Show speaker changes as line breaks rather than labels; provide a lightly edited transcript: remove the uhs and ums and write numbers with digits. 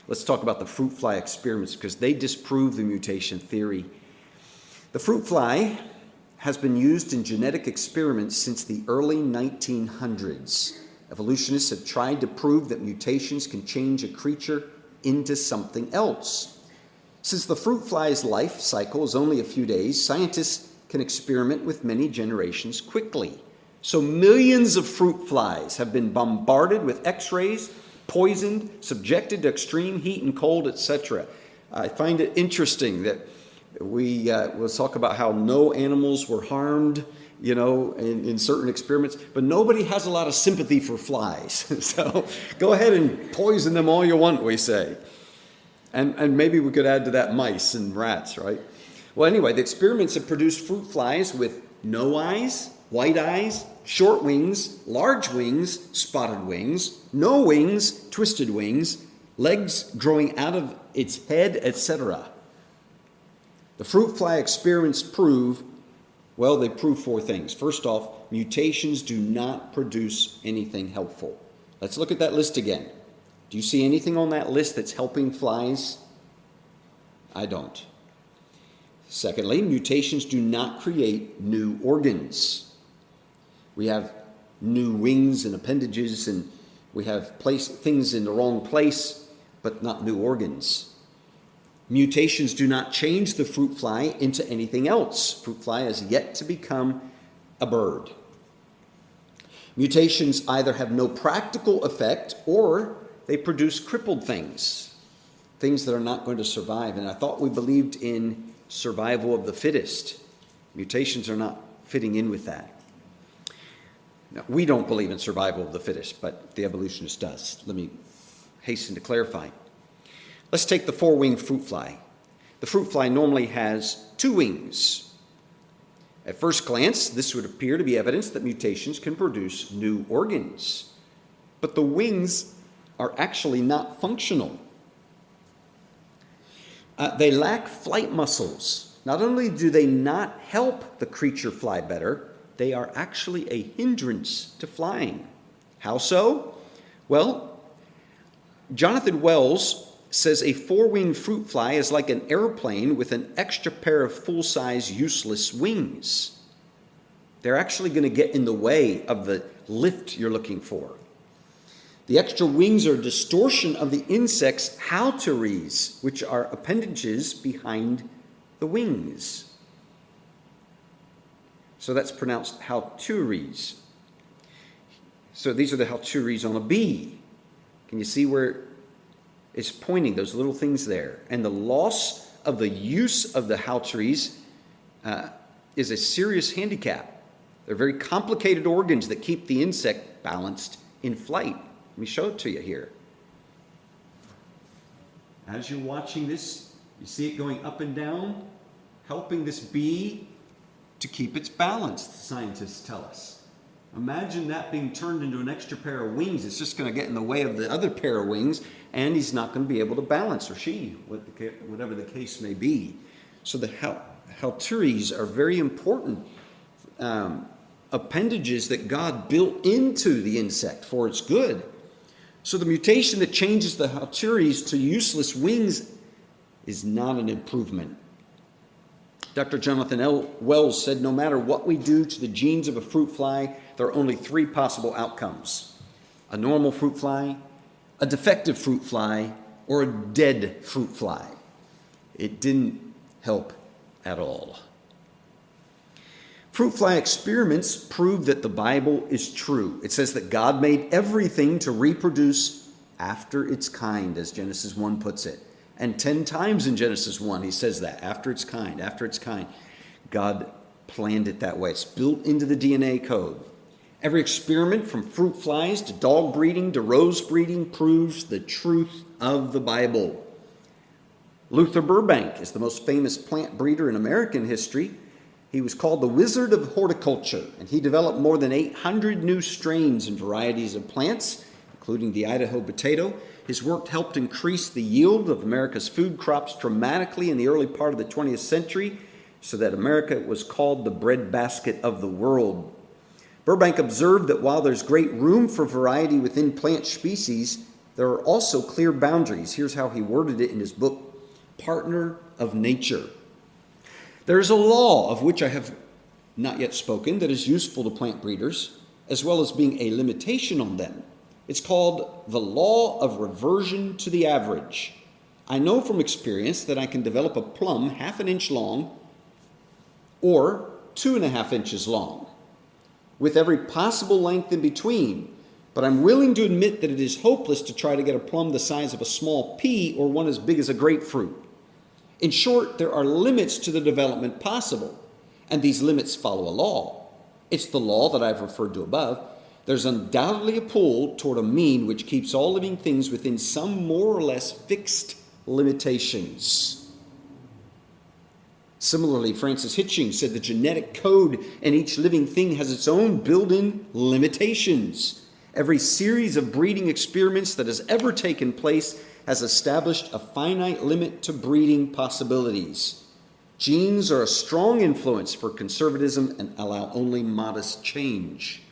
Let's talk about the fruit fly experiments because they disprove the mutation theory. The fruit fly has been used in genetic experiments since the early 1900s. Evolutionists have tried to prove that mutations can change a creature into something else. Since the fruit fly's life cycle is only a few days, scientists can experiment with many generations quickly. So millions of fruit flies have been bombarded with X-rays, poisoned, subjected to extreme heat and cold, etc. I find it interesting that we'll talk about how no animals were harmed, in certain experiments, but nobody has a lot of sympathy for flies. So go ahead and poison them all you want, we say. And maybe we could add to that mice and rats, right? Well, anyway, the experiments have produced fruit flies with no eyes, white eyes, short wings, large wings, spotted wings, no wings, twisted wings, legs growing out of its head, etc. The fruit fly experiments prove four things. First off, mutations do not produce anything helpful. Let's look at that list again. Do you see anything on that list that's helping flies? I don't. Secondly, mutations do not create new organs. We have new wings and appendages, and we have things in the wrong place, but not new organs. Mutations do not change the fruit fly into anything else. Fruit fly has yet to become a bird. Mutations either have no practical effect or they produce crippled things that are not going to survive. And I thought we believed in survival of the fittest. Mutations are not fitting in with that. Now, we don't believe in survival of the fittest, but the evolutionist does. Let me hasten to clarify. Let's take the four-winged fruit fly. The fruit fly normally has two wings. At first glance, this would appear to be evidence that mutations can produce new organs. But the wings are actually not functional. They lack flight muscles. Not only do they not help the creature fly better, they are actually a hindrance to flying. How so? Well, Jonathan Wells says a four-winged fruit fly is like an airplane with an extra pair of full-size useless wings. They're actually going to get in the way of the lift you're looking for. The extra wings are a distortion of the insect's hauteries, which are appendages behind the wings. So that's pronounced hauteries. So these are the hauteries on a bee. Can you see where it's pointing, those little things there? And the loss of the use of the hauteries is a serious handicap. They're very complicated organs that keep the insect balanced in flight. Let me show it to you here. As you're watching this, you see it going up and down, helping this bee to keep its balance, the scientists tell us. Imagine that being turned into an extra pair of wings. It's just going to get in the way of the other pair of wings, and he's not going to be able to balance, or she, whatever the case may be. So the hauteries are very important appendages that God built into the insect for its good. So the mutation that changes the hauteries to useless wings is not an improvement. Dr. Jonathan Wells said, no matter what we do to the genes of a fruit fly, there are only three possible outcomes: a normal fruit fly, a defective fruit fly, or a dead fruit fly. It didn't help at all. Fruit fly experiments prove that the Bible is true. It says that God made everything to reproduce after its kind, as Genesis 1 puts it. And 10 times in Genesis 1, he says that, after its kind, after its kind. God planned it that way. It's built into the DNA code. Every experiment from fruit flies to dog breeding to rose breeding proves the truth of the Bible. Luther Burbank is the most famous plant breeder in American history. He was called the Wizard of Horticulture, and he developed more than 800 new strains and varieties of plants, including the Idaho potato. His work helped increase the yield of America's food crops dramatically in the early part of the 20th century, so that America was called the breadbasket of the world. Burbank observed that while there's great room for variety within plant species, There are also clear boundaries. Here's how he worded it in his book, Partner of Nature. There is a law of which I have not yet spoken that is useful to plant breeders, as well as being a limitation on them. It's called the law of reversion to the average. I know from experience that I can develop a plum 1/2 inch long or 2.5 inches long, with every possible length in between. But I'm willing to admit that it is hopeless to try to get a plum the size of a small pea or one as big as a grapefruit. In short, there are limits to the development possible, and these limits follow a law. It's the law that I've referred to above. There's undoubtedly a pull toward a mean which keeps all living things within some more or less fixed limitations. Similarly, Francis Hitchings said the genetic code in each living thing has its own built-in limitations. Every series of breeding experiments that has ever taken place has established a finite limit to breeding possibilities. Genes are a strong influence for conservatism and allow only modest change.